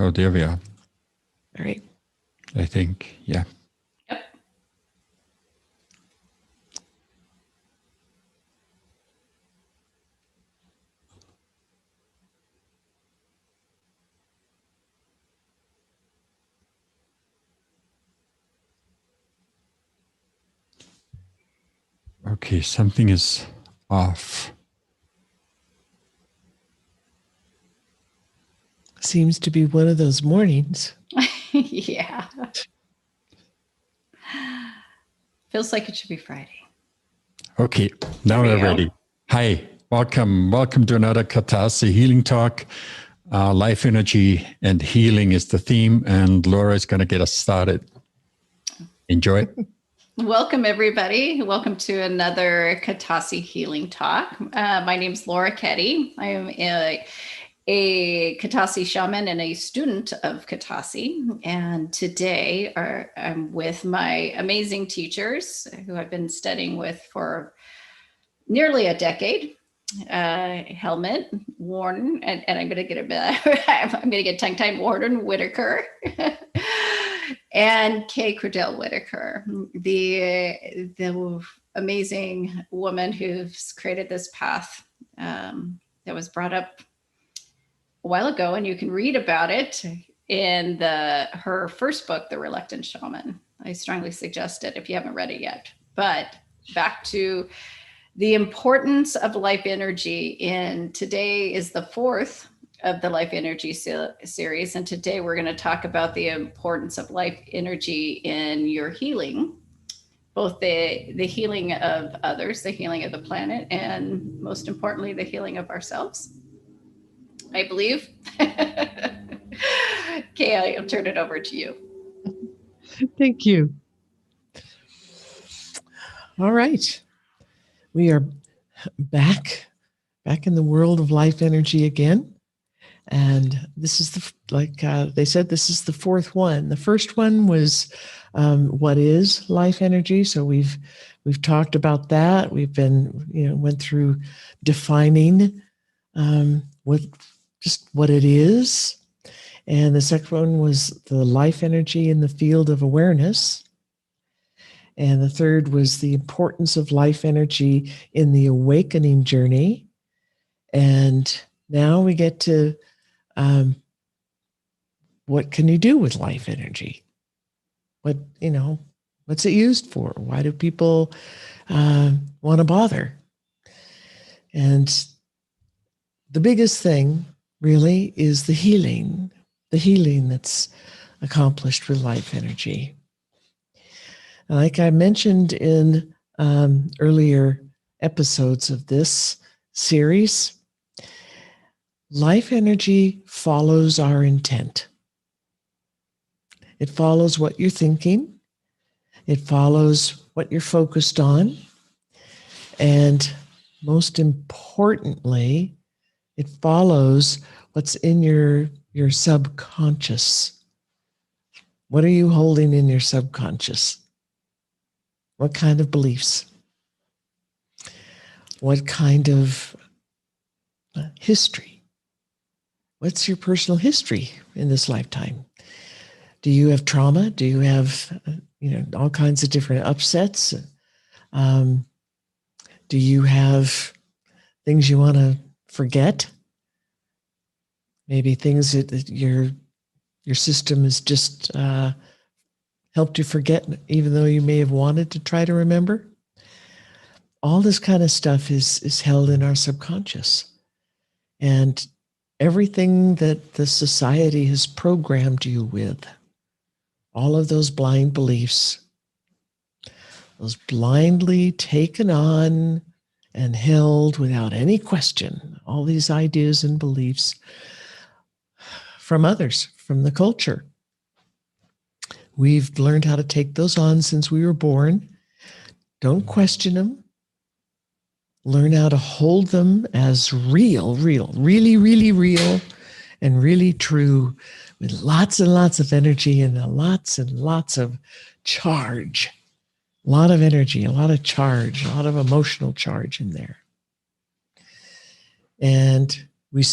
Oh, there we are. All right. I think, yeah. Yep. Okay, something is off. Seems to be one of those mornings. Yeah. Feels like it should be Friday. Okay, now we're ready. Hi, welcome. Welcome to another Catharsis Healing Talk. Life energy and healing is the theme, and Laura is going to get us started. Enjoy. Welcome, everybody. Welcome to another Catharsis Healing Talk. My name is Laura Ketty. I am a Catharsis shaman and a student of Catharsis. And today I'm with my amazing teachers who I've been studying with for nearly a decade. Helmut, Warren, and I'm going to get tongue-tied, Warren Whitaker, and Kay Cordell Whitaker, the amazing woman who's created this path that was brought up a while ago, and you can read about it in her first book, The Reluctant Shaman. I strongly suggest it if you haven't read it yet. But back to the importance of life energy. Today is the fourth of the life energy series. And today we're going to talk about the importance of life energy in your healing, both the healing of others, the healing of the planet, and most importantly, the healing of ourselves, I believe. Kay, I'll turn it over to you. Thank you. All right. We are back in the world of life energy again. And this is they said, this is the fourth one. The first one was what is life energy? So we've talked about that. We've been, went through defining what it is. And the second one was the life energy in the field of awareness. And the third was the importance of life energy in the awakening journey. And now we get to what can you do with life energy? What's it used for? Why do people want to bother? And the biggest thing really is the healing that's accomplished with life energy. Like I mentioned in earlier episodes of this series, life energy follows our intent. It follows what you're thinking. It follows what you're focused on. And most importantly, it follows what's in your subconscious. What are you holding in your subconscious? What kind of beliefs? What kind of history? What's your personal history in this lifetime? Do you have trauma? Do you have, all kinds of different upsets? Do you have things you want to forget? Maybe things that your system has just helped you forget, even though you may have wanted to try to remember. All this kind of stuff is held in our subconscious. And everything that the society has programmed you with, all of those blind beliefs, those blindly taken on and held without any question, all these ideas and beliefs from others, from the culture. We've learned how to take those on since we were born. Don't question them. Learn how to hold them as real, really, really real and really true, with lots and lots of energy and lots of charge. A lot of energy, a lot of charge, a lot of emotional charge in there. And we're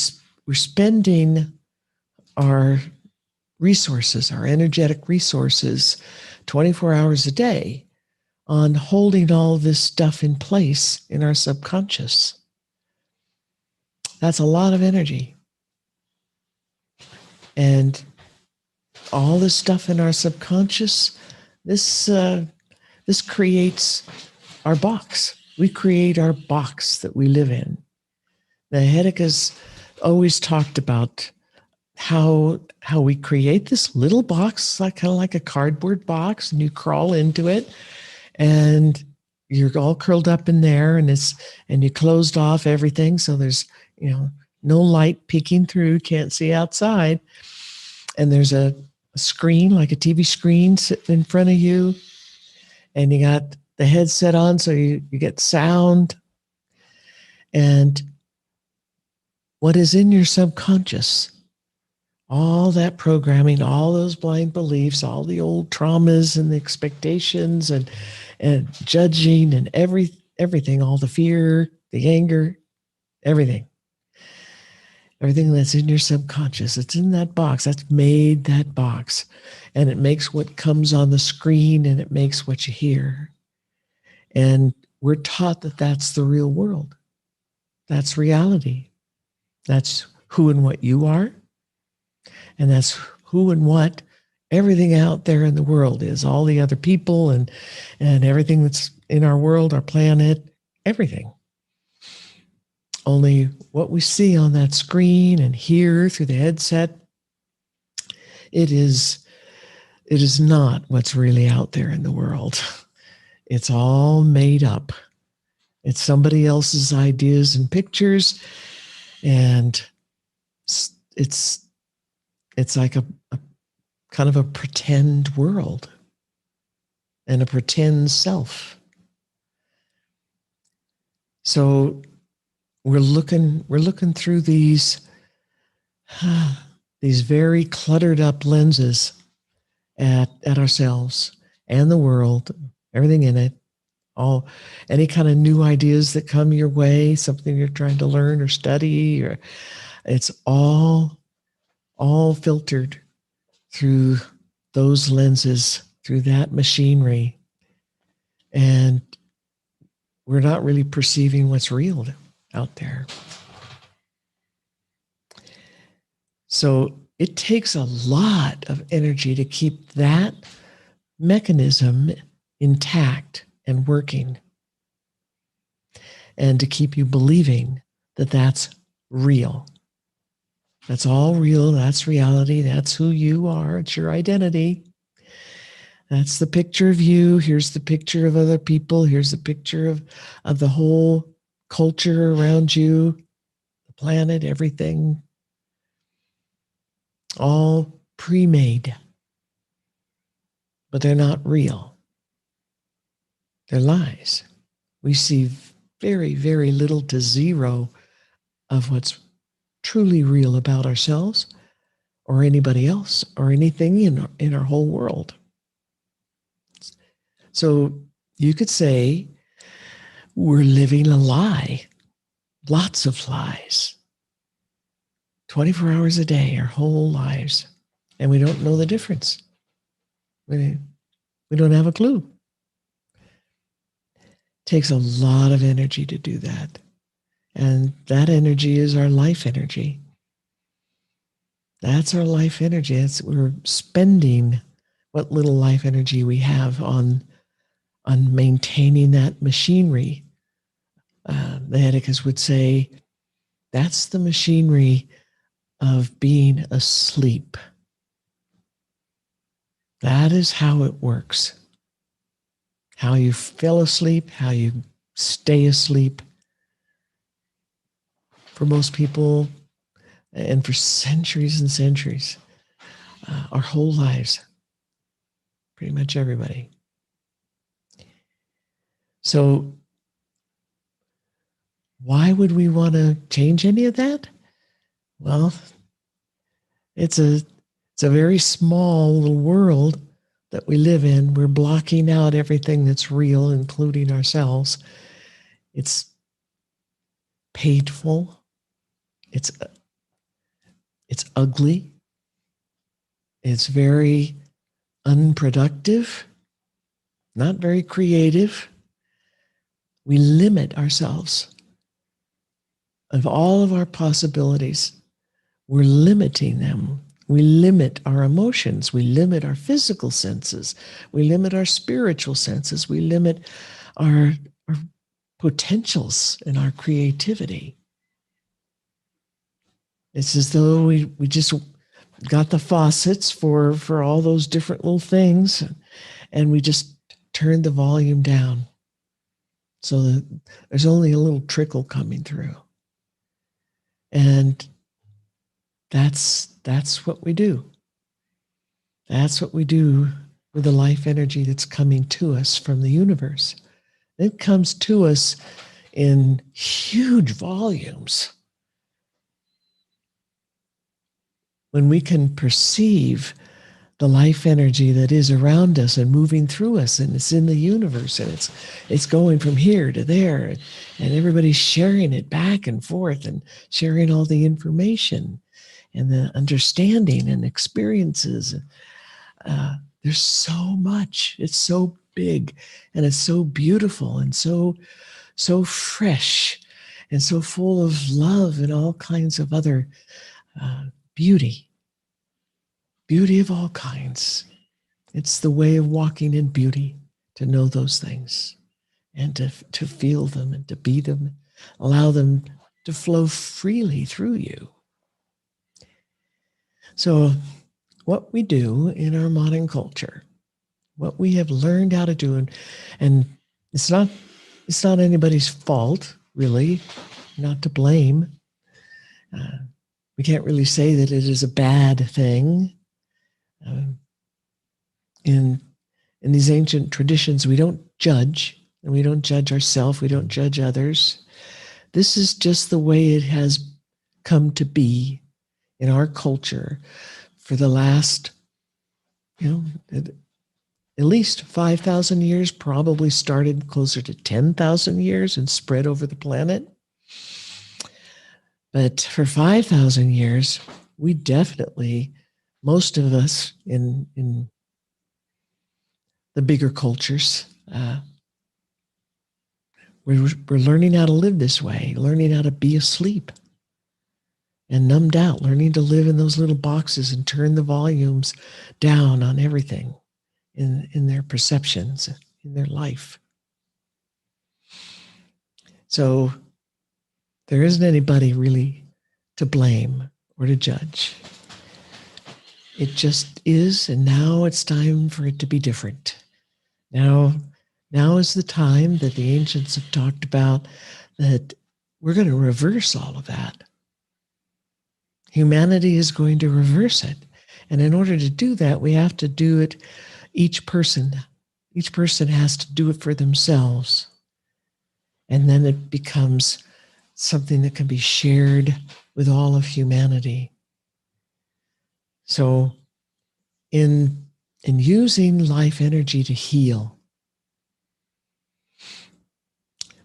spending our resources, our energetic resources, 24 hours a day on holding all this stuff in place in our subconscious. That's a lot of energy. And all this stuff in our subconscious, this creates our box. We create our box that we live in. The Hedekas always talked about how we create this little box, like kind of like a cardboard box, and you crawl into it, and you're all curled up in there, and you closed off everything, so there's no light peeking through, can't see outside, and there's a screen like a TV screen sitting in front of you, and you got the headset on, so you get sound. And what is in your subconscious, all that programming, all those blind beliefs, all the old traumas and the expectations and judging and everything, all the fear, the anger, everything that's in your subconscious, it's in that box. That's made that box, and it makes what comes on the screen, and it makes what you hear. And we're taught that that's the real world. That's reality. That's who and what you are. And that's who and what everything out there in the world is. All the other people and everything that's in our world, our planet, everything. Only what we see on that screen and hear through the headset, it is not what's really out there in the world. It's all made up. It's somebody else's ideas and pictures, and it's like a kind of a pretend world and a pretend self. So we're looking through these very cluttered up lenses at ourselves and the world, everything in it, any kind of new ideas that come your way, something you're trying to learn or study, or it's all filtered through those lenses, through that machinery. And we're not really perceiving what's real out there. So it takes a lot of energy to keep that mechanism intact and working, and to keep you believing that that's real. That's all real. That's reality. That's who you are. It's your identity. That's the picture of you. Here's the picture of other people. Here's the picture of the whole culture around you, the planet, everything. All pre-made. But they're not real. They're lies. We see very, very little to zero of what's truly real about ourselves or anybody else or anything in our whole world. So you could say we're living a lie, lots of lies, 24 hours a day, our whole lives, and we don't know the difference. We don't have a clue. It takes a lot of energy to do that. And that energy is our life energy. That's our life energy. We're spending what little life energy we have on maintaining that machinery. The Hedekas would say that's the machinery of being asleep. That is how it works. How you fell asleep, how you stay asleep. For most people, and for centuries and centuries, our whole lives, pretty much everybody. So why would we want to change any of that? Well, it's a very small little world that we live in. We're blocking out everything that's real, including ourselves. It's painful. It's ugly. It's very unproductive, not very creative. We limit ourselves of all of our possibilities. We're limiting them. We limit our emotions. We limit our physical senses. We limit our spiritual senses. We limit our potentials and our creativity. It's as though we just got the faucets for all those different little things, and we just turned the volume down so that there's only a little trickle coming through. And that's what we do. That's what we do with the life energy that's coming to us from the universe. It comes to us in huge volumes. When we can perceive the life energy that is around us and moving through us, and it's in the universe, and it's going from here to there, and everybody's sharing it back and forth and sharing all the information and the understanding and experiences. There's so much. It's so big, and it's so beautiful, and so fresh, and so full of love and all kinds of other beauty of all kinds. It's the way of walking in beauty, to know those things and to feel them and to be them, allow them to flow freely through you. So what we do in our modern culture, what we have learned how to do, and it's not anybody's fault, really, not to blame. We can't really say that it is a bad thing. In these ancient traditions, we don't judge, and we don't judge ourselves, we don't judge others. This is just the way it has come to be in our culture for the last, at least 5,000 years, probably started closer to 10,000 years and spread over the planet. But for 5,000 years, we definitely, most of us in the bigger cultures, we're learning how to live this way, learning how to be asleep and numbed out, learning to live in those little boxes and turn the volumes down on everything in their perceptions, in their life. So there isn't anybody really to blame or to judge. It just is, and now it's time for it to be different. Now is the time that the ancients have talked about, that we're going to reverse all of that. Humanity is going to reverse it. And in order to do that, we have to do it, each person has to do it for themselves. And then it becomes something that can be shared with all of humanity. So in using life energy to heal,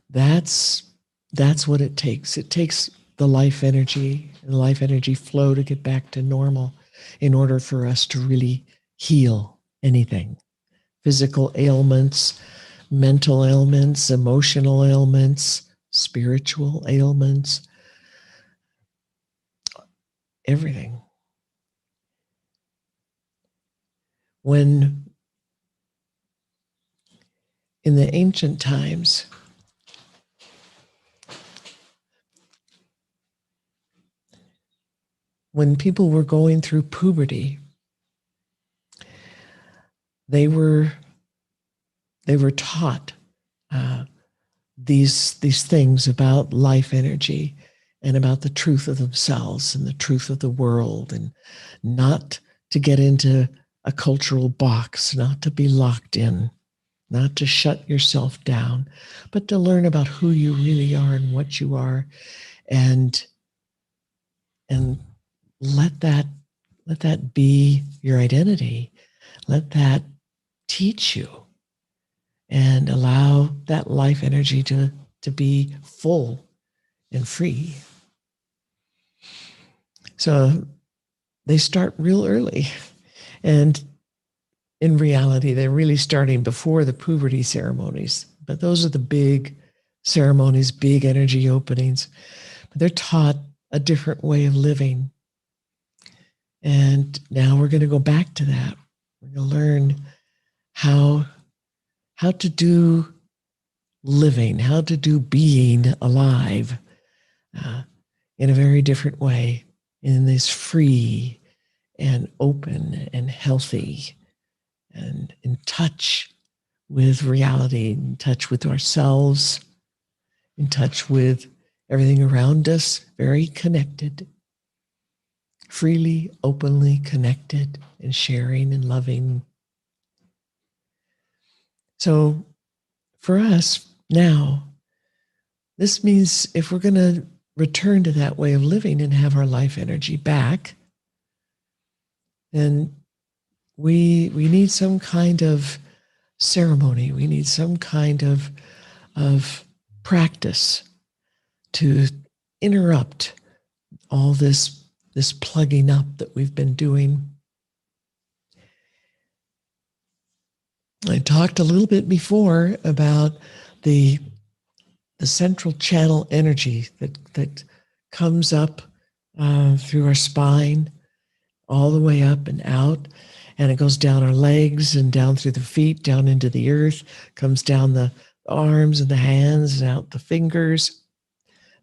that's what it takes. It takes the life energy and life energy flow to get back to normal in order for us to really heal anything. Physical ailments, mental ailments, emotional ailments, spiritual ailments, everything. When in the ancient times, when people were going through puberty, they were taught these things about life energy and about the truth of themselves and the truth of the world, and not to get into a cultural box, not to be locked in, not to shut yourself down, but to learn about who you really are and what you are, and let that be your identity. Let that teach you, and allow that life energy to be full and free. So they start real early, And in reality, they're really starting before the puberty ceremonies. But those are the big ceremonies, big energy openings. But they're taught a different way of living. And now we're going to go back to that. We're going to learn how to do living, how to do being alive in a very different way, in this free and open and healthy and in touch with reality, in touch with ourselves, in touch with everything around us, very connected, freely, openly connected and sharing and loving. So for us now, this means if we're going to return to that way of living and have our life energy back, then we need some kind of ceremony. We need some kind of practice to interrupt all this plugging up that we've been doing. I talked a little bit before about the central channel energy that comes up through our spine, all the way up and out, and it goes down our legs and down through the feet, down into the earth, comes down the arms and the hands and out the fingers.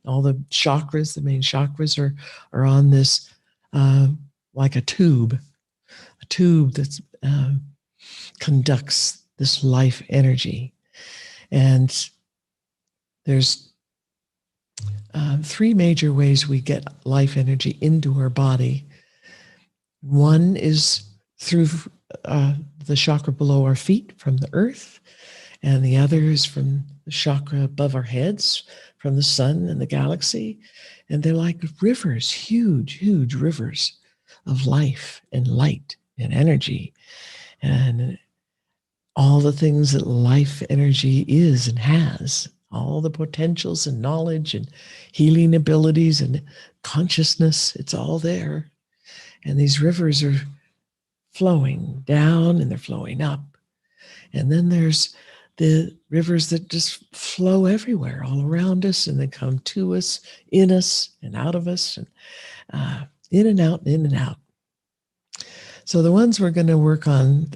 All the chakras, the main chakras are on this like a tube that conducts this life energy. And there's three major ways we get life energy into our body. One is through the chakra below our feet from the earth, and the other is from the chakra above our heads, from the sun and the galaxy. And they're like rivers, huge, huge rivers of life and light and energy and all the things that life energy is and has, all the potentials and knowledge and healing abilities and consciousness. It's all there. And these rivers are flowing down and they're flowing up. And then there's the rivers that just flow everywhere, all around us, and they come to us, in us, and out of us, and in and out, in and out. So the ones we're going to work on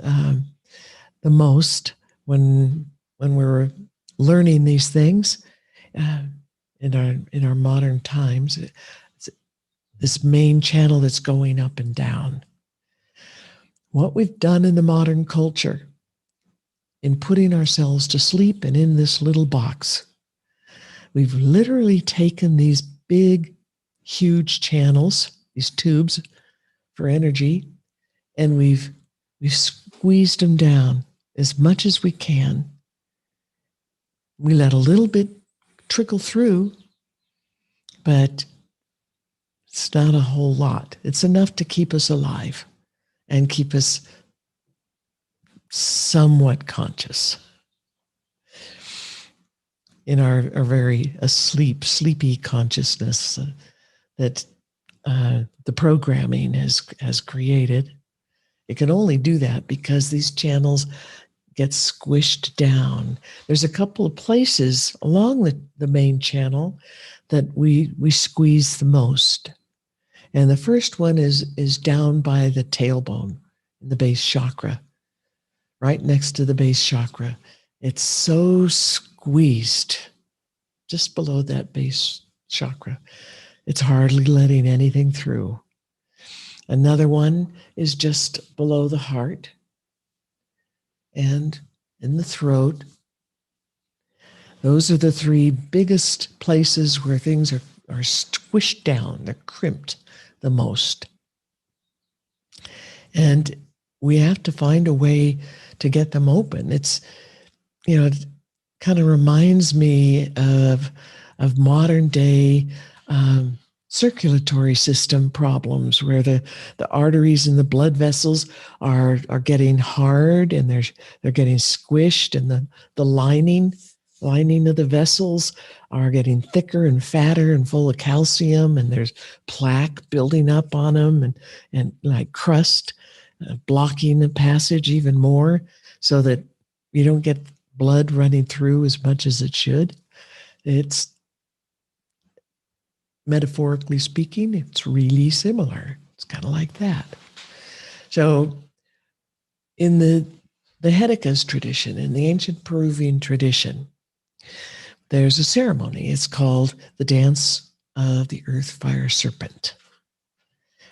the most when we're learning these things in our modern times, it's this main channel that's going up and down. What we've done in the modern culture in putting ourselves to sleep and in this little box, we've literally taken these big, huge channels, these tubes for energy, and we've squeezed them down as much as we can. We let a little bit trickle through, but it's not a whole lot. It's enough to keep us alive and keep us somewhat conscious in our very sleepy consciousness that the programming has created. It can only do that because these channels get squished down. There's a couple of places along the main channel that we squeeze the most. And the first one is down by the tailbone, in the base chakra, right next to the base chakra. It's so squeezed just below that base chakra. It's hardly letting anything through. Another one is just below the heart and in the throat. Those are the three biggest places where things are squished down, they're crimped the most. And we have to find a way to get them open. It's, it kind of reminds me of modern day circulatory system problems where the arteries and the blood vessels are getting hard and they're getting squished, and the lining of the vessels are getting thicker and fatter and full of calcium, and there's plaque building up on them and like crust. blocking the passage even more so that you don't get blood running through as much as it should. It's, metaphorically speaking, it's really similar. It's kind of like that. So in the Hedekas tradition, in the ancient Peruvian tradition, there's a ceremony. It's called the Dance of the Earth Fire Serpent.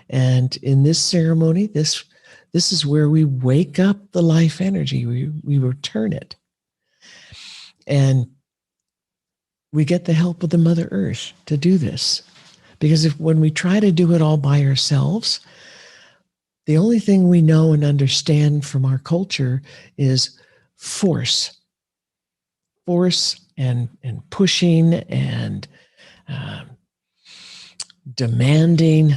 And in this ceremony, this is where we wake up the life energy. We return it. And we get the help of the Mother Earth to do this. Because when we try to do it all by ourselves, the only thing we know and understand from our culture is force. Force and pushing and demanding,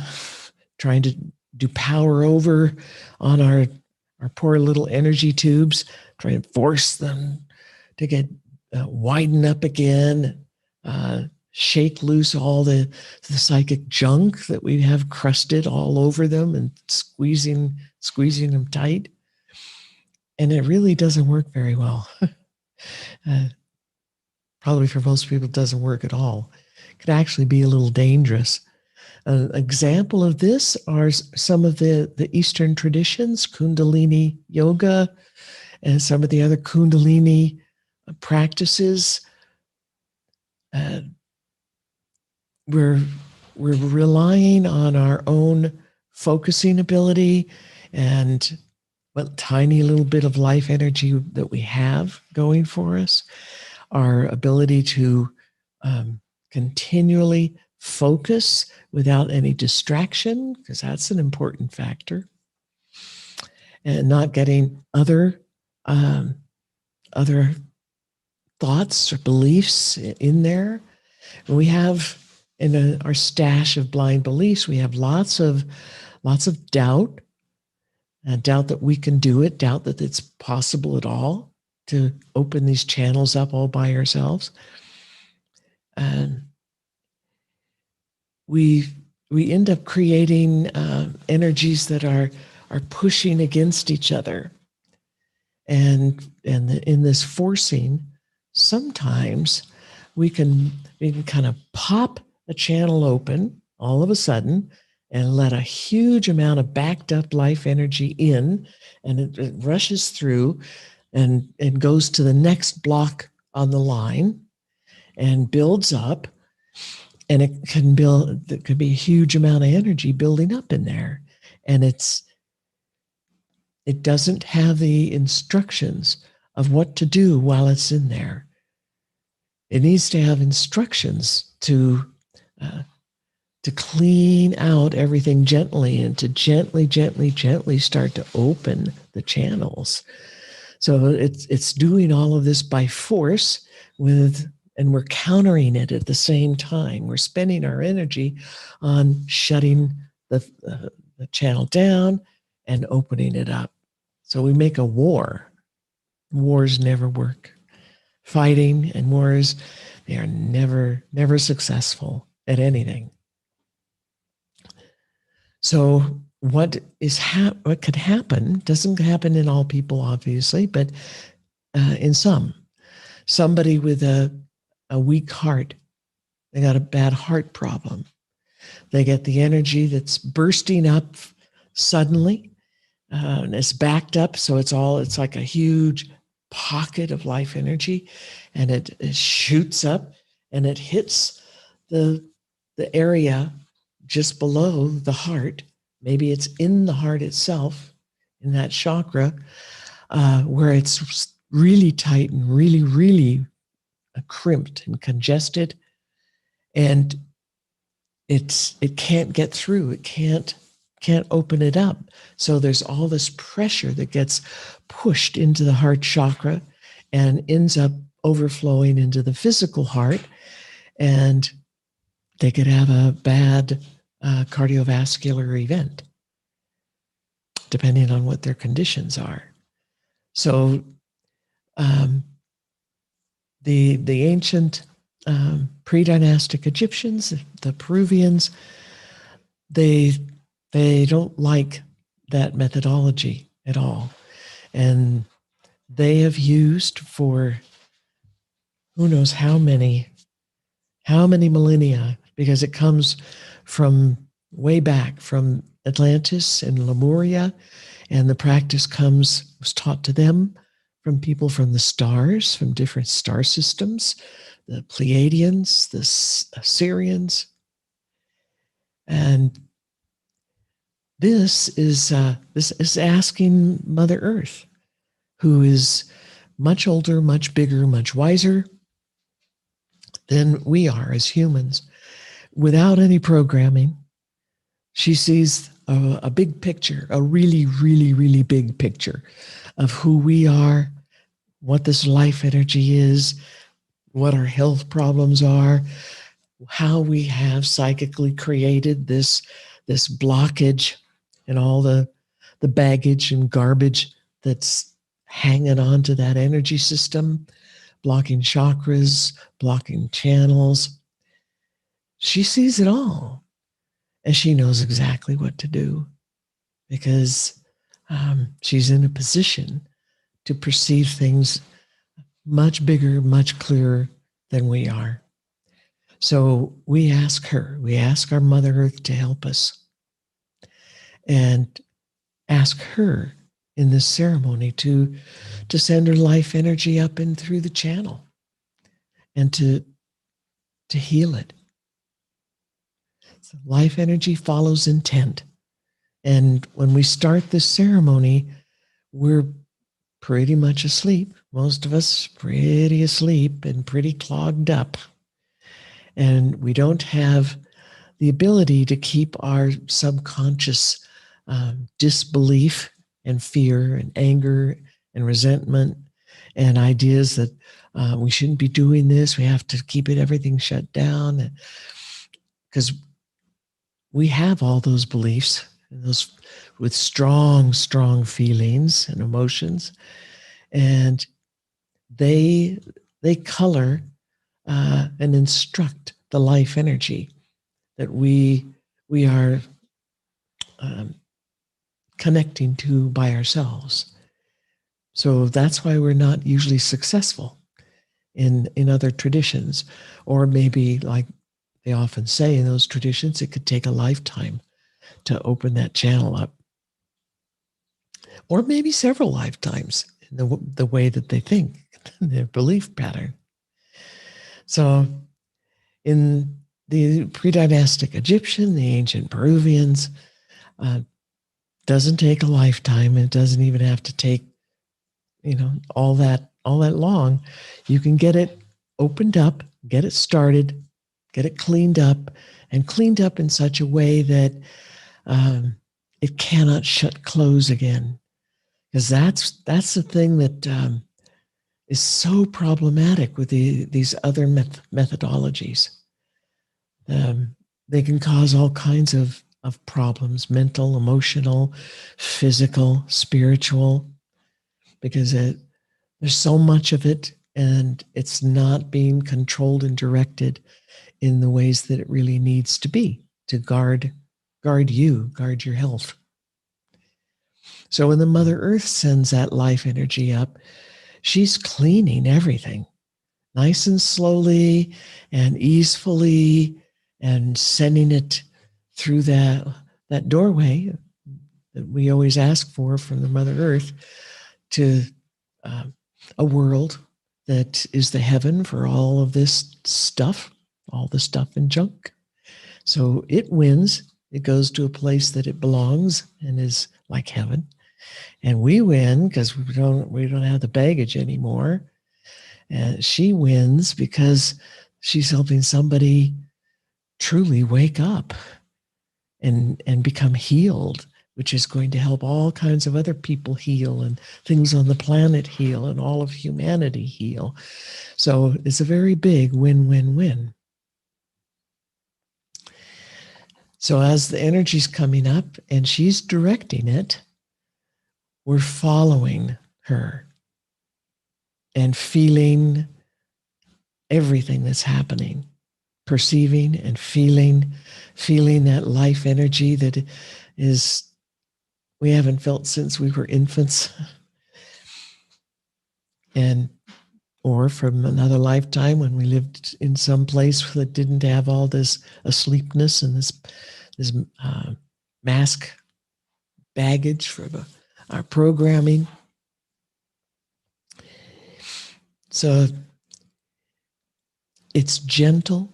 trying to do power over on our poor little energy tubes, trying to force them to get widen up again, shake loose all the psychic junk that we have crusted all over them and squeezing them tight. And it really doesn't work very well. Probably for most people, it doesn't work at all. It could actually be a little dangerous. An example of this are some of the Eastern traditions, Kundalini yoga, and some of the other Kundalini practices. We're relying on our own focusing ability and what tiny little bit of life energy that we have going for us, our ability to continually focus without any distraction, because that's an important factor, and not getting other thoughts or beliefs in there. And we have in our stash of blind beliefs, we have lots of doubt, doubt that we can do it, doubt that it's possible at all to open these channels up all by ourselves. And we end up creating energies that are pushing against each other. And in this forcing, sometimes we can kind of pop a channel open all of a sudden and let a huge amount of backed up life energy in, and it rushes through and goes to the next block on the line and builds up. And it could be a huge amount of energy building up in there. And it doesn't have the instructions of what to do while it's in there. It needs to have instructions to clean out everything gently and to gently start to open the channels. So it's doing all of this by force and we're countering it at the same time. We're spending our energy on shutting the channel down and opening it up. So we make a war. Wars never work. Fighting and wars, they are never successful at anything. So what could happen, doesn't happen in all people, obviously, but in some. Somebody with a weak heart, they got a bad heart problem. They get the energy that's bursting up suddenly, and it's backed up, so it's like a huge pocket of life energy, and it shoots up and it hits the area just below the heart. Maybe it's in the heart itself, in that chakra, where it's really tight and really crimped and congested, and it can't get through. It can't open it up. So there's all this pressure that gets pushed into the heart chakra and ends up overflowing into the physical heart, and they could have a bad cardiovascular event, depending on what their conditions are. So the ancient predynastic Egyptians, the Peruvians, they don't like that methodology at all. And they have used for who knows how many millennia, because it comes from way back from Atlantis and Lemuria, and the practice was taught to them from people from the stars, from different star systems, the Pleiadians, the Sirians. And this is asking Mother Earth, who is much older, much bigger, much wiser than we are as humans. Without any programming, she sees a big picture, a really, really, really big picture of who we are, what this life energy is, what our health problems are, how we have psychically created this blockage and all the baggage and garbage that's hanging on to that energy system, blocking chakras, blocking channels. She sees it all, and she knows exactly what to do because she's in a position to perceive things much bigger, much clearer than we are. So we ask our Mother Earth to help us, and ask her in this ceremony to send her life energy up and through the channel and to heal it. So life energy follows intent. And when we start this ceremony, we're pretty much asleep. Most of us pretty asleep and pretty clogged up. And we don't have the ability to keep our subconscious disbelief and fear and anger and resentment and ideas that we shouldn't be doing this. We have to keep everything shut down, because we have all those beliefs, those with strong, strong feelings and emotions, and they color and instruct the life energy that we are connecting to by ourselves. So that's why we're not usually successful in other traditions, or maybe, like they often say in those traditions, it could take a lifetime to open that channel up, or maybe several lifetimes in the way that they think, their belief pattern. So in the predynastic Egyptian, the ancient Peruvians, doesn't take a lifetime. It doesn't even have to take, all that long. You can get it opened up, get it started, get it cleaned up in such a way that it cannot close again. Because that's the thing that is so problematic with these other methodologies. They can cause all kinds of problems, mental, emotional, physical, spiritual, because there's so much of it, and it's not being controlled and directed in the ways that it really needs to be to guard your health. So when the Mother Earth sends that life energy up, she's cleaning everything nice and slowly and easefully, and sending it through that doorway that we always ask for from the Mother Earth to a world that is the heaven for all of this stuff, all the stuff and junk. So it wins. It goes to a place that it belongs and is like heaven. And we win because we don't have the baggage anymore. And she wins because she's helping somebody truly wake up and become healed, which is going to help all kinds of other people heal, and things on the planet heal, and all of humanity heal. So it's a very big win-win-win. So as the energy's coming up and she's directing it, we're following her and feeling everything that's happening, perceiving and feeling that life energy that is we haven't felt since we were infants, or from another lifetime when we lived in some place that didn't have all this asleepness and this mask baggage for our programming. So it's gentle.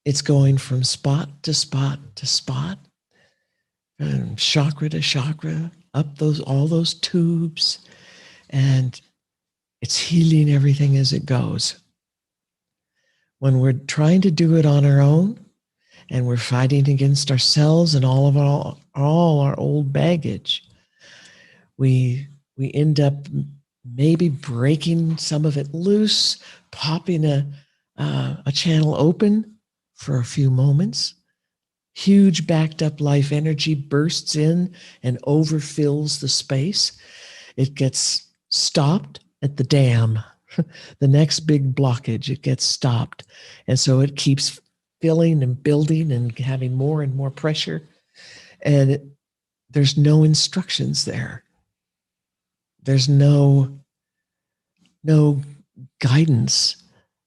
It's going from spot to spot to spot, from chakra to chakra, up all those tubes, and it's healing everything as it goes. When we're trying to do it on our own, and we're fighting against ourselves and all our old baggage, we end up maybe breaking some of it loose, popping a channel open for a few moments. Huge backed up life energy bursts in and overfills the space. It gets stopped at the dam. The next big blockage, it gets stopped. And so it keeps filling and building and having more and more pressure. And there's no instructions there. There's no guidance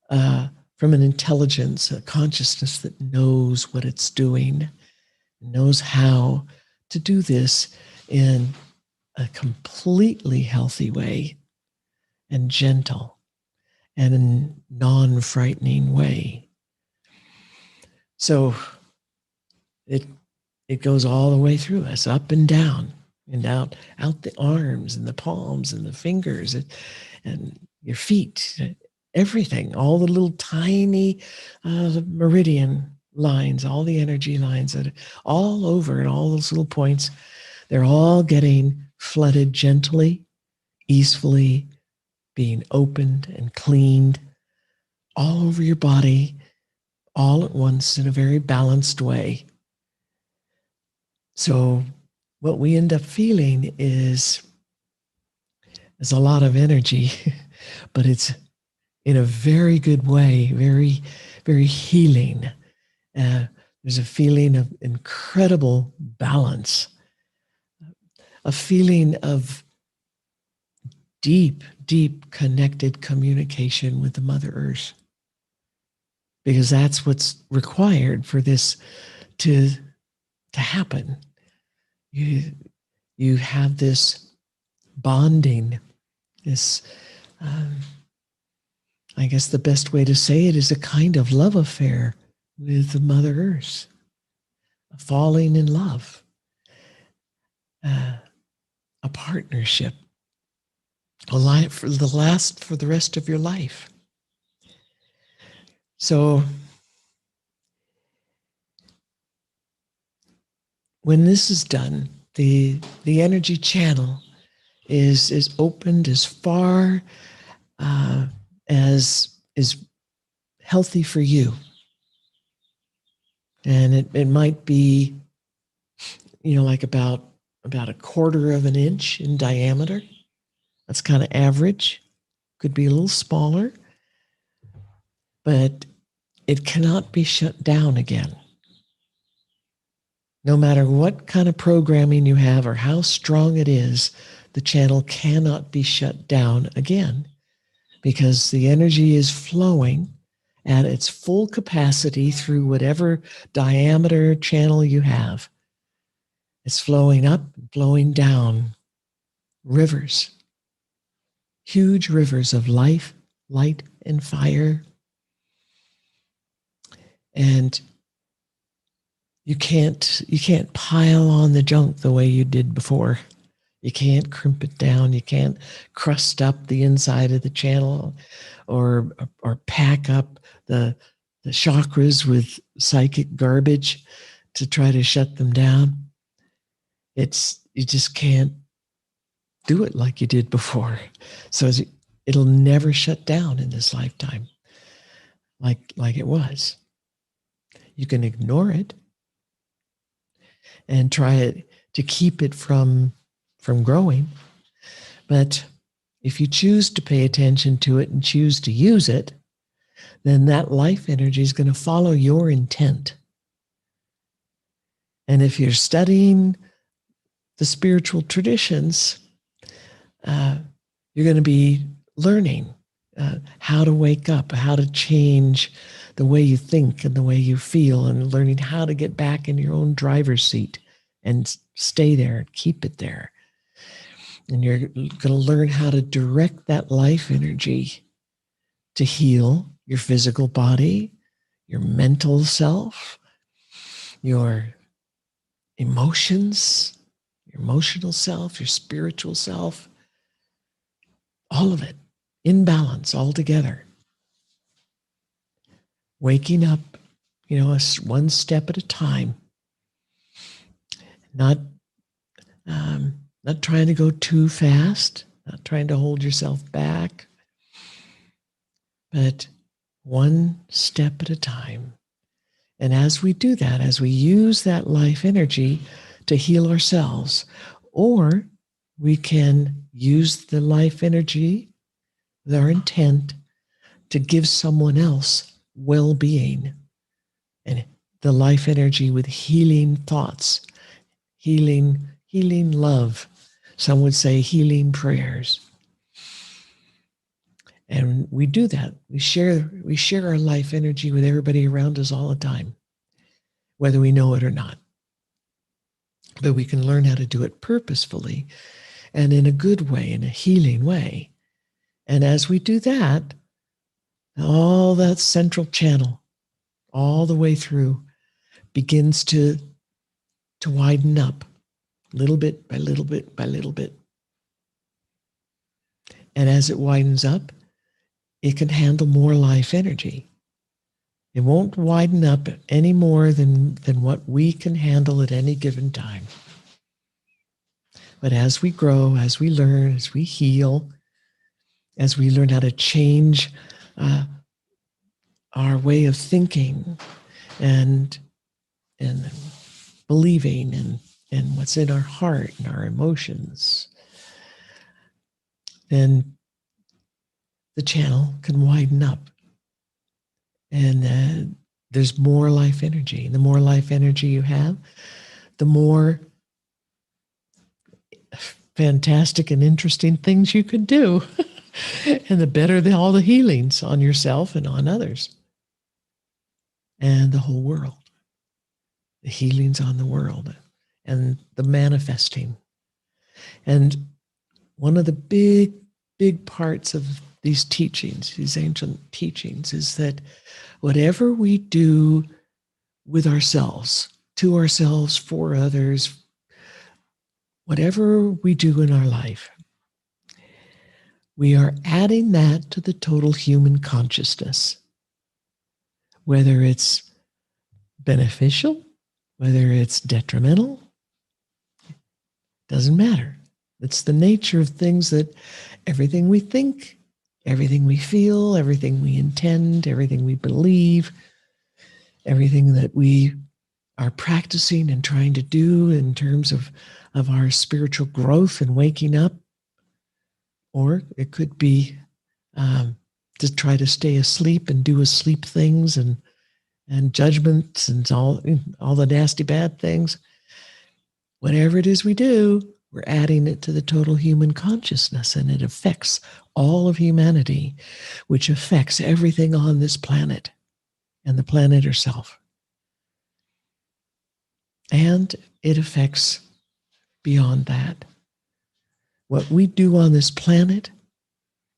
from an intelligence, a consciousness that knows what it's doing, knows how to do this in a completely healthy way and gentle and a non-frightening way. So it goes all the way through us, up and down, and out the arms and the palms and the fingers and your feet, everything, all the little tiny meridian lines, all the energy lines that are all over, and all those little points, they're all getting flooded gently, easefully, being opened and cleaned all over your body, all at once in a very balanced way. So what we end up feeling is a lot of energy, but it's in a very good way, very, very healing. There's a feeling of incredible balance, a feeling of deep, deep connected communication with the Mother Earth, because that's what's required for this to happen. You have this bonding, this, I guess the best way to say it is a kind of love affair with the Mother Earth, falling in love, a partnership, a life for the rest of your life. So when this is done, the energy channel is opened as far as is healthy for you. And it might be, like about a quarter of an inch in diameter. That's kind of average. Could be a little smaller, but it cannot be shut down again. No matter what kind of programming you have or how strong it is, the channel cannot be shut down again, because the energy is flowing at its full capacity through whatever diameter channel you have. It's flowing up and flowing down. Rivers, huge rivers of life, light, and fire. And you can't pile on the junk the way you did before. You can't crimp it down. You can't crust up the inside of the channel or pack up the chakras with psychic garbage to try to shut them down. You just can't do it like you did before. So it'll never shut down in this lifetime like it was. You can ignore it and try to keep it from growing. But if you choose to pay attention to it and choose to use it, then that life energy is going to follow your intent. And if you're studying the spiritual traditions, you're going to be learning how to wake up, how to change the way you think and the way you feel, and learning how to get back in your own driver's seat and stay there and keep it there. And you're going to learn how to direct that life energy to heal your physical body, your mental self, your emotions, your emotional self, your spiritual self, all of it in balance all together. Waking up, one step at a time, not trying to go too fast, not trying to hold yourself back, but one step at a time. And as we do that, as we use that life energy to heal ourselves, or we can use the life energy with our intent to give someone else well-being, and the life energy with healing thoughts, healing love. Some would say healing prayers. And we do that. We share our life energy with everybody around us all the time, whether we know it or not. But we can learn how to do it purposefully and in a good way, in a healing way. And as we do that, all that central channel, all the way through, begins to widen up, little bit by little bit by little bit. And as it widens up, it can handle more life energy. It won't widen up any more than what we can handle at any given time. But as we grow, as we learn, as we heal, as we learn how to change our way of thinking and believing and what's in our heart and our emotions, then the channel can widen up. And there's more life energy. The more life energy you have, the more fantastic and interesting things you could do. And the better all the healings on yourself and on others. And the whole world. The healings on the world. And the manifesting. And one of the big parts of these teachings, these ancient teachings, is that whatever we do with ourselves, to ourselves, for others, whatever we do in our life, we are adding that to the total human consciousness. Whether it's beneficial, whether it's detrimental, doesn't matter. It's the nature of things that everything we think, everything we feel, everything we intend, everything we believe, everything that we are practicing and trying to do in terms of our spiritual growth and waking up, or it could be to try to stay asleep and do asleep things and judgments and all the nasty bad things. Whatever it is we do, we're adding it to the total human consciousness, and it affects all of humanity, which affects everything on this planet and the planet herself. And it affects beyond that. What we do on this planet,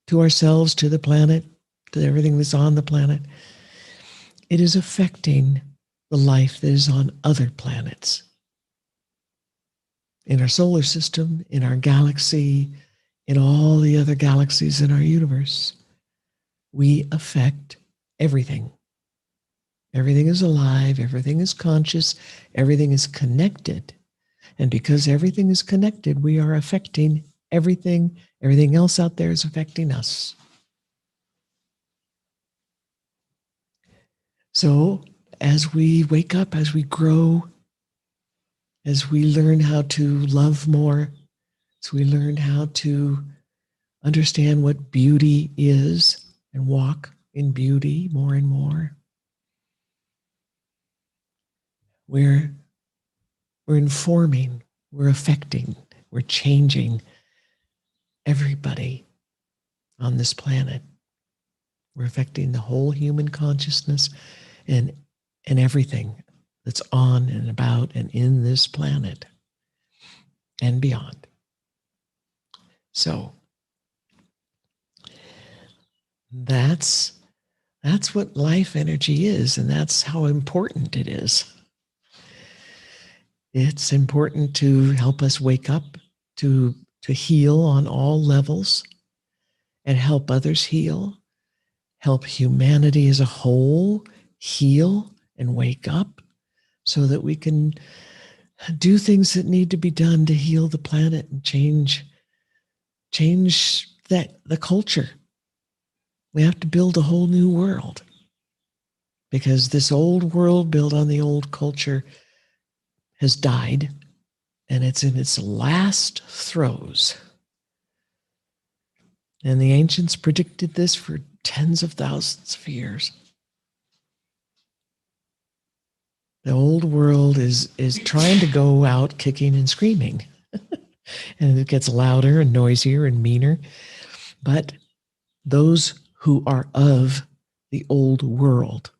to ourselves, to the planet, to everything that's on the planet, it is affecting the life that is on other planets. In our solar system, in our galaxy, in all the other galaxies in our universe, we affect everything. Everything is alive, everything is conscious, everything is connected. And because everything is connected, we are affecting everything. Everything else out there is affecting us. So as we wake up, as we grow, as we learn how to love more, as we learn how to understand what beauty is and walk in beauty more and more, we're informing we're changing everybody on this planet. We're affecting the whole human consciousness and everything that's on and about and in this planet and beyond. So that's what life energy is, and that's how important it is. It's important to help us wake up, to heal on all levels, and help others heal, help humanity as a whole heal and wake up, so that we can do things that need to be done to heal the planet and change the culture. We have to build a whole new world, because this old world built on the old culture has died, and it's in its last throes. And the ancients predicted this for tens of thousands of years. The old world is trying to go out kicking and screaming. And it gets louder and noisier and meaner. But those who are of the old world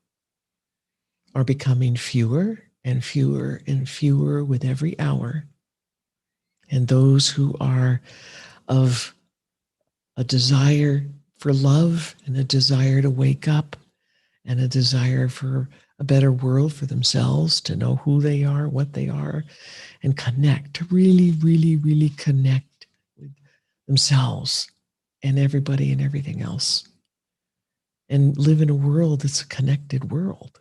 are becoming fewer and fewer and fewer with every hour. And those who are of a desire for love and a desire to wake up and a desire for a better world for themselves, to know who they are, what they are, and connect, to really, really, really connect with themselves and everybody and everything else, and live in a world that's a connected world.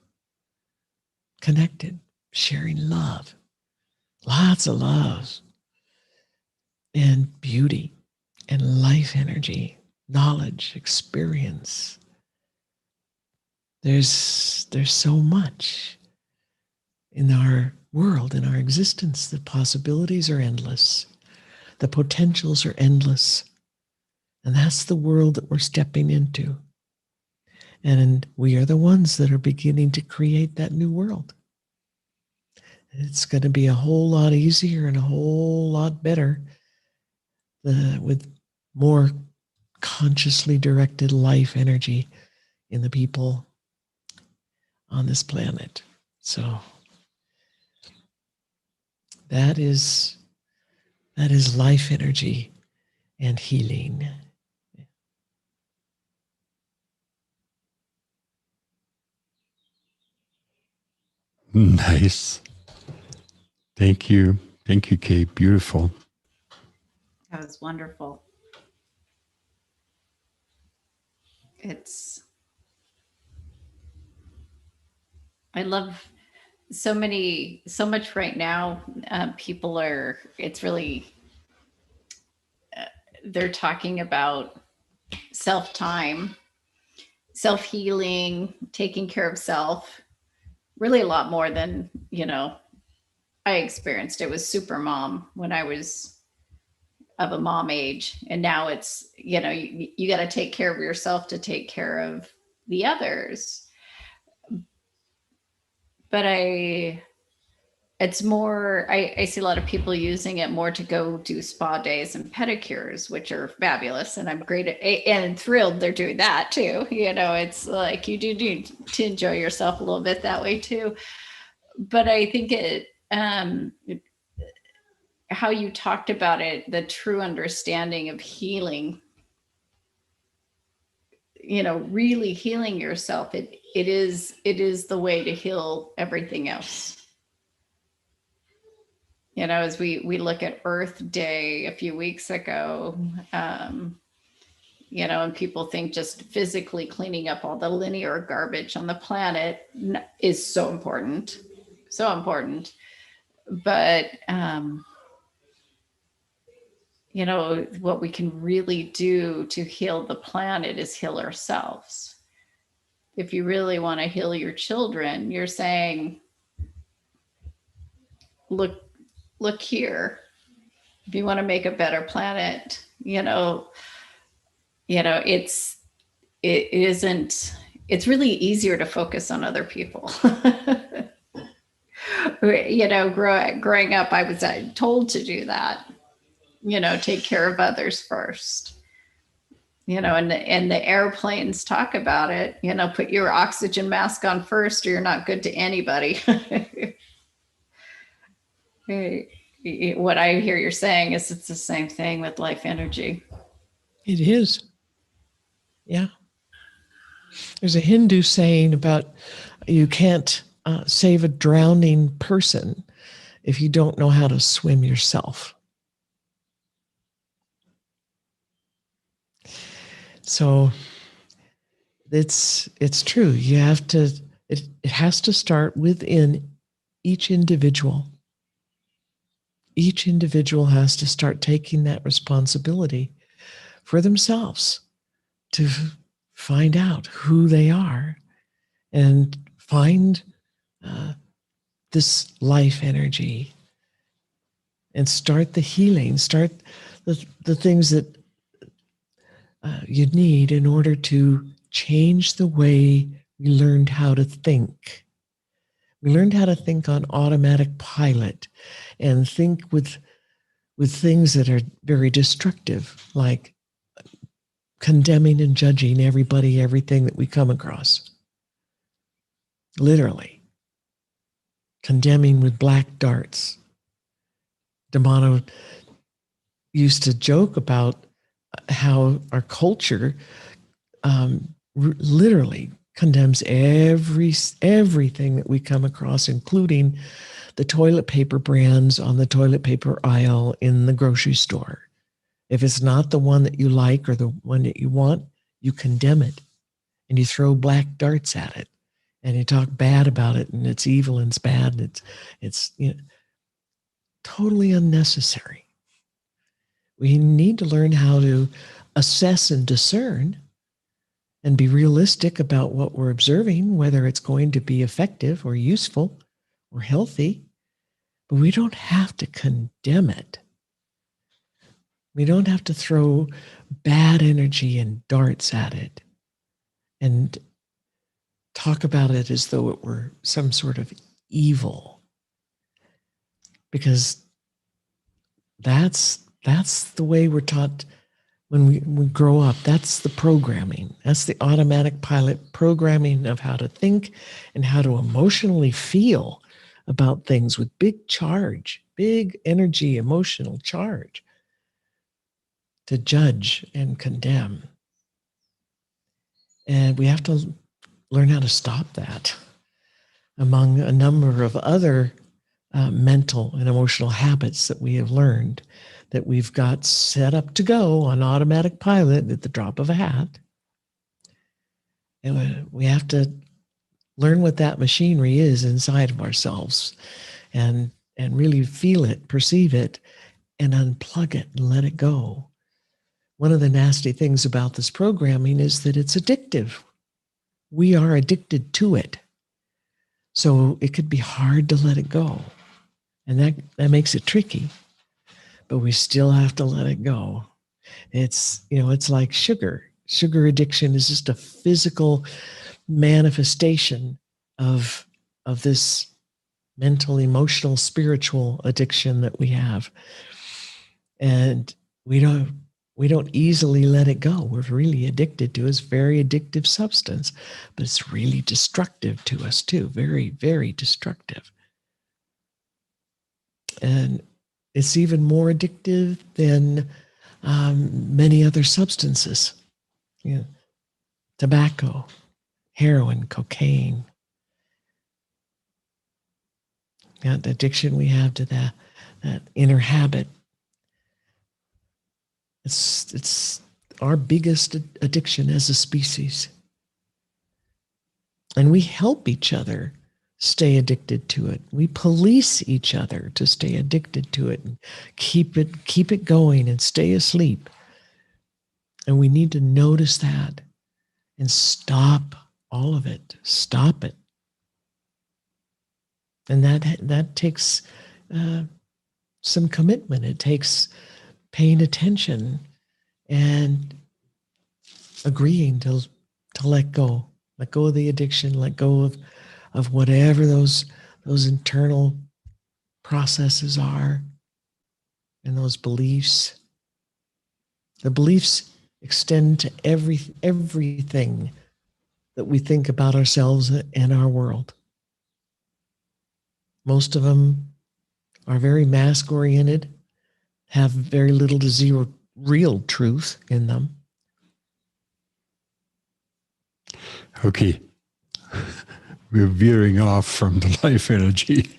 Connected, sharing love, lots of love, and beauty, and life energy, knowledge, experience. There's so much in our world, in our existence. The possibilities are endless. The potentials are endless. And that's the world that we're stepping into. And we are the ones that are beginning to create that new world. It's going to be a whole lot easier and a whole lot better with more consciously directed life energy in the people on this planet. So that is life energy and healing. Nice. Thank you. Thank you, Kate. Beautiful. That was wonderful. I love so much right now. People it's really, they're talking about self-time, self-healing, taking care of self, really a lot more than, I experienced. It was super mom when I was of a mom age. And now it's, you got to take care of yourself to take care of the others. But it's more, I see a lot of people using it more to go do spa days and pedicures, which are fabulous. And I'm great at, and thrilled they're doing that too. It's like you do need to enjoy yourself a little bit that way too. But I think how you talked about it, the true understanding of healing, really healing yourself, it is the way to heal everything else. As we look at Earth Day a few weeks ago, and people think just physically cleaning up all the linear garbage on the planet is so important. But, what we can really do to heal the planet is heal ourselves. If you really want to heal your children, you're saying, look here. If you want to make a better planet, it's really easier to focus on other people. growing up, I was told to do that. Take care of others first. And the airplanes talk about it. Put your oxygen mask on first, or you're not good to anybody. What I hear you're saying is it's the same thing with life energy. It is. Yeah. There's a Hindu saying about you can't save a drowning person if you don't know how to swim yourself. So it's true. You have to, it has to start within each individual. Each individual has to start taking that responsibility for themselves to find out who they are and find this life energy and start the healing, start the things that you need in order to change the way we learned how to think. We learned how to think on automatic pilot and think with things that are very destructive, like condemning and judging everybody, everything that we come across. Literally. Condemning with black darts. Damano used to joke about how our culture literally condemns everything that we come across, including the toilet paper brands on the toilet paper aisle in the grocery store. If it's not the one that you like or the one that you want, you condemn it and you throw black darts at it and you talk bad about it, and it's evil and it's bad and it's totally unnecessary. We need to learn how to assess and discern and be realistic about what we're observing, whether it's going to be effective or useful or healthy, but we don't have to condemn it. We don't have to throw bad energy and darts at it and talk about it as though it were some sort of evil, because that's the way we're taught when we grow up. That's the programming. That's the automatic pilot programming of how to think and how to emotionally feel about things with big charge, big energy, emotional charge, to judge and condemn. And we have to learn how to stop that, among a number of other mental and emotional habits that we have learned, that we've got set up to go on automatic pilot at the drop of a hat. And we have to learn what that machinery is inside of ourselves and really feel it, perceive it, and unplug it and let it go. One of the nasty things about this programming is that it's addictive. We are addicted to it. So it could be hard to let it go. And that makes it tricky. But we still have to let it go. It's like sugar. Sugar addiction is just a physical manifestation of this mental, emotional, spiritual addiction that we have. And we don't easily let it go. We're really addicted to it. It's a very addictive substance, but it's really destructive to us too. Very, very destructive. And it's even more addictive than many other substances. Tobacco, heroin, cocaine. The addiction we have to that inner habit. It's our biggest addiction as a species. And we help each other stay addicted to it. We police each other to stay addicted to it and keep it going and stay asleep. And we need to notice that and stop all of it. Stop it. And that takes some commitment. It takes paying attention and agreeing to let go of the addiction, let go of whatever those internal processes are and those beliefs. The beliefs extend to everything that we think about ourselves and our world. Most of them are very mask-oriented, have very little to zero real truth in them. Okay. We're veering off from the life energy.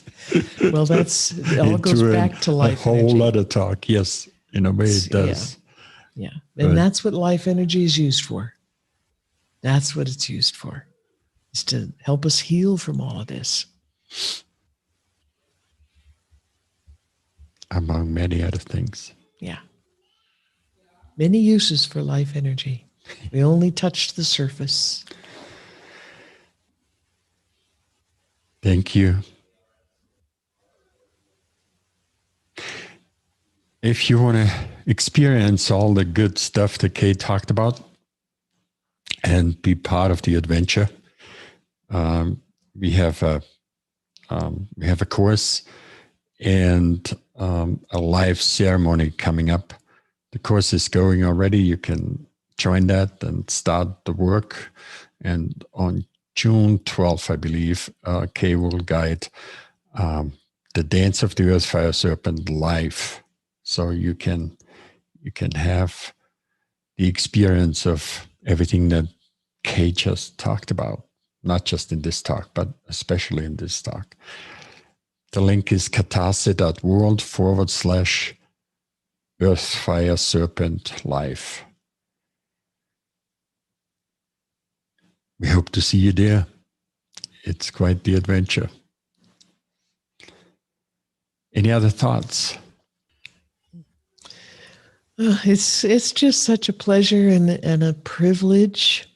Well, it all goes back to life a whole energy. other talk. Yes, in a way it does. Yeah. And But that's what life energy is used for. That's what it's used for, is to help us heal from all of this. among many other things. Yeah. Many uses for life energy. We only touched the surface. Thank you. If you want to experience all the good stuff that Kate talked about and be part of the adventure, we have a course and a live ceremony coming up. The course is going already. You can join that and start the work. And on June 12th, I believe, Kay will guide the Dance of the Earth Fire Serpent live. So you can have the experience of everything that Kay just talked about, not just in this talk, but especially in this talk. The link is katase.world/Earth Fire Serpent live. We hope to see you there. It's quite the adventure. Any other thoughts? It's just such a pleasure and a privilege.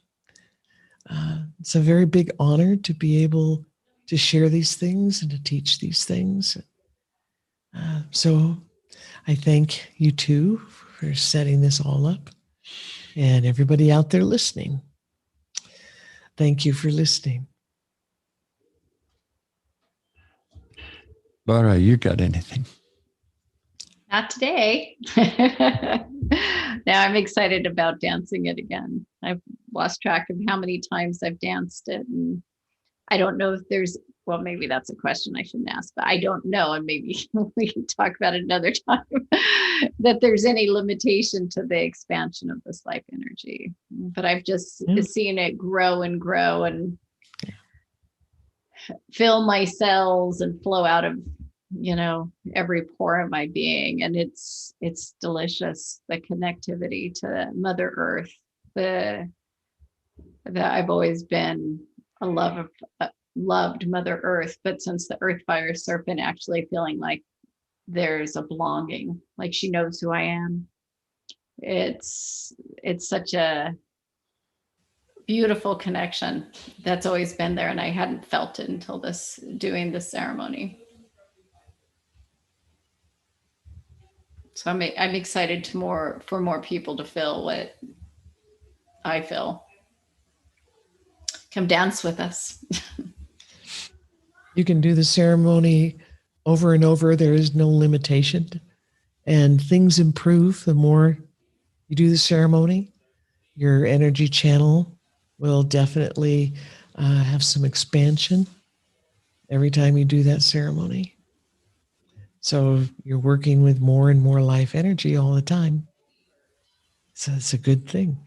It's a very big honor to be able to share these things and to teach these things. So I thank you too for setting this all up, and everybody out there listening. Thank you for listening. Laura, you got anything? Not today. Now I'm excited about dancing it again. I've lost track of how many times I've danced it. And I don't know if there's, well, maybe that's a question I shouldn't ask, but I don't know. And maybe we can talk about it another time, that there's any limitation to the expansion of this life energy. But I've just seen it grow and grow and fill my cells and flow out of, every pore of my being. And it's delicious. The connectivity to Mother Earth, that I've always been loved Mother Earth, but since the Earth Fire Serpent, actually feeling like there's a belonging, like she knows who I am. It's such a beautiful connection that's always been there, and I hadn't felt it until doing this ceremony. So I'm excited for more people to feel what I feel. Come dance with us. You can do the ceremony over and over. There is no limitation, and things improve the more you do the ceremony. Your energy channel will definitely have some expansion every time you do that ceremony. So you're working with more and more life energy all the time. So it's a good thing.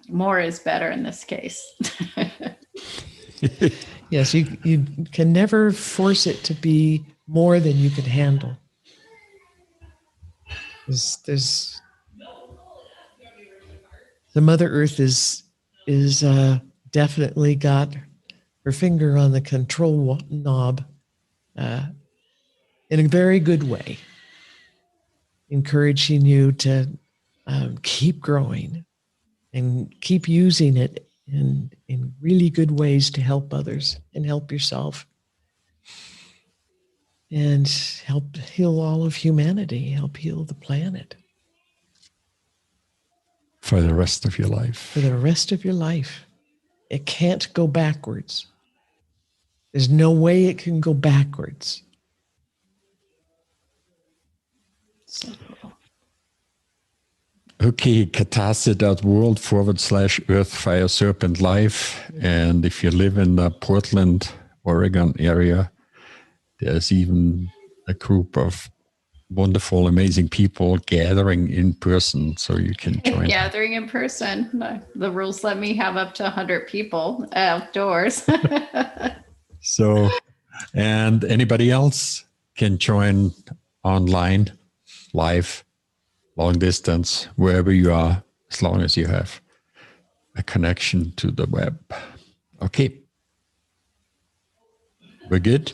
More is better in this case. Yes, you can never force it to be more than you can handle. There's the Mother Earth is definitely got her finger on the control knob in a very good way, encouraging you to keep growing and keep using it in really good ways to help others and help yourself and help heal all of humanity, help heal the planet. For the rest of your life. For the rest of your life. It can't go backwards. There's no way it can go backwards. So cool. Okay, katase.world/Earth Fire Serpent Live. And if you live in the Portland, Oregon area, there's even a group of wonderful, amazing people gathering in person, so you can join. Gathering in person. No, the rules let me have up to 100 people outdoors. So, and anybody else can join online, live, long distance, wherever you are, as long as you have a connection to the web. Okay. We're good?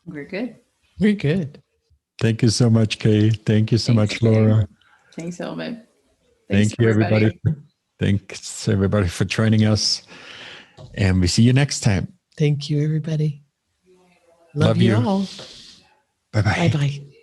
We're good. We're good. Thank you so much, Kay. Thank you so much, Laura. Thanks, Elman. Thank you, everybody. Thanks, everybody, for joining us. And we see you next time. Thank you, everybody. Love you you. all. Bye-bye. Bye-bye.